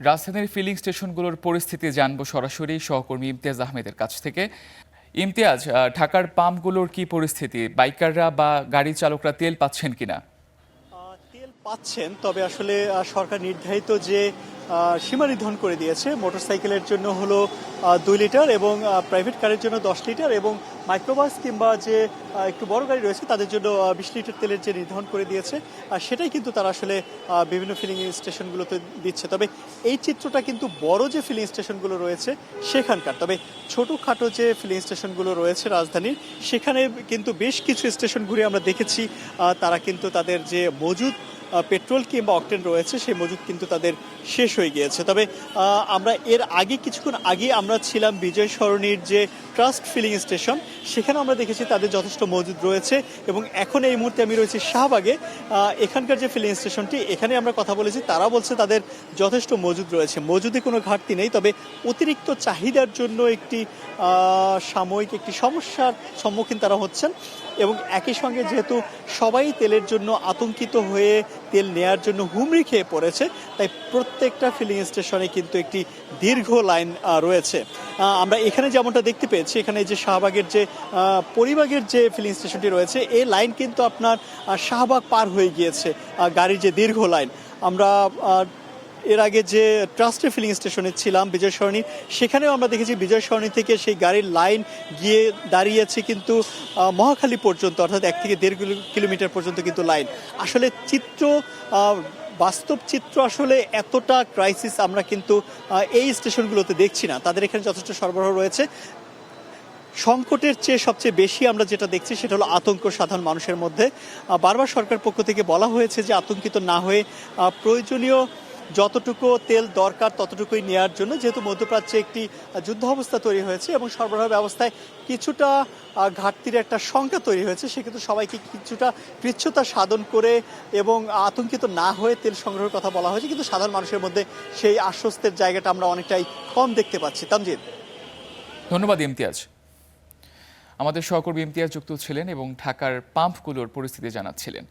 রাজধানীর ফিলিং স্টেশনগুলোর পরিস্থিতি জানবো সরাসরি সহকর্মী ইমতিয়াজ আহমেদের কাছ থেকে। ইমতিয়াজ, ঢাকার পাম্পগুলোর কি পরিস্থিতি? বাইকাররা বা গাড়ি চালকরা তেল পাচ্ছেন কিনা? তেল পাচ্ছেন, তবে আসলে সরকার নির্ধারিত যে সীমা নির্ধারণ করে দিয়েছে, মোটরসাইকেলের জন্য হলো 2 লিটার এবং প্রাইভেট কারের জন্য 10 লিটার এবং মাইক্রোবাস কিংবা যে একটু বড় গাড়ি রয়েছে তাদের জন্য 20 লিটার তেলের যে নির্ধারণ করে দিয়েছে, সেটাই কিন্তু তারা আসলে বিভিন্ন ফিলিং স্টেশনগুলোতে দিচ্ছে। তবে এই চিত্রটা কিন্তু বড় যে ফিলিং স্টেশনগুলো রয়েছে সেখানকার। তবে ছোটোখাটো যে ফিলিং স্টেশনগুলো রয়েছে রাজধানীর, সেখানে কিন্তু বেশ কিছু স্টেশন ঘুরে আমরা দেখেছি তারা কিন্তু তাদের যে মজুদ পেট্রোল কিংবা অকটেন রয়েছে সেই মজুদ কিন্তু তাদের শেষ হয়ে গিয়েছে। তবে আমরা এর আগে কিছুক্ষণ আগে আমরা ছিলাম বিজয় সরণির যে ট্রাস্ট ফিলিং স্টেশন, সেখানে আমরা দেখেছি তাদের যথেষ্ট মজুদ রয়েছে এবং এখন এই মুহূর্তে আমি রয়েছি শাহবাগে। এখানকার যে ফিলিং স্টেশনটি, এখানে আমরা কথা বলেছি, তারা বলছে তাদের যথেষ্ট মজুদ রয়েছে, মজুদে কোনো ঘাটতি নেই। তবে অতিরিক্ত চাহিদার জন্য একটি সাময়িক একটি সমস্যার সম্মুখীন তারা হচ্ছেন এবং একই সঙ্গে যেহেতু সবাই তেলের জন্য আতঙ্কিত হয়ে তেল নেয়ার জন্য হুমড়ি খেয়ে পড়েছে, তাই প্রত্যেকটা ফিলিং স্টেশনে কিন্তু একটি দীর্ঘ লাইন রয়েছে। আমরা এখানে যেমনটা দেখতে পেয়েছি, এখানে যে শাহবাগের যে পরিবাগের যে ফিলিং স্টেশনটি রয়েছে, এই লাইন কিন্তু আপনার শাহবাগ পার হয়ে গিয়েছে, গাড়ির যে দীর্ঘ লাইন। আমরা এর আগে যে ট্রাস্টের ফিলিং স্টেশনে ছিলাম বিজয় সরণি, সেখানেও আমরা দেখেছি বিজয় সরণি থেকে সেই গাড়ির লাইন গিয়ে দাঁড়িয়েছে কিন্তু মহাখালী পর্যন্ত, অর্থাৎ 1 থেকে 1.5 কিলোমিটার পর্যন্ত কিন্তু লাইন। আসলে চিত্র, বাস্তব চিত্র আসলে এতটা ক্রাইসিস আমরা কিন্তু এই স্টেশনগুলোতে দেখছি না। তাদের এখানে যথেষ্ট সরবরাহ রয়েছে। সংকটের চেয়ে সবচেয়ে বেশি আমরা যেটা দেখছি সেটা হলো আতঙ্ক সাধারণ মানুষের মধ্যে। বারবার সরকার পক্ষ থেকে বলা হয়েছে যে আতঙ্কিত না হয়ে প্রয়োজনীয় যতটুকু তেল দরকার ততটুকুই নেওয়ার জন্য, যেহেতু মধ্যপ্রাচ্যে একটি যুদ্ধ অবস্থা তৈরি হয়েছে এবং সরবরাহ ব্যবস্থায় কিছুটা ঘাটতির একটা সংখ্যা তৈরি হয়েছে, সেক্ষেত্রে সবাইকে কিছুটা কৃচ্ছ্রতা সাধন করে এবং আতঙ্কিত না হয়ে তেল সংগ্রহের কথা বলা হয়েছে, কিন্তু সাধারণ মানুষের মধ্যে সেই আশ্বস্তের জায়গাটা আমরা অনেকটাই কম দেখতে পাচ্ছি। তামজিদ, ধন্যবাদ ইমতিয়াজ। আমাদের সহকর্মী ইমতিয়াজ যুক্ত ছিলেন এবং ঢাকার পাম্পগুলোর পরিস্থিতি জানাচ্ছিলেন।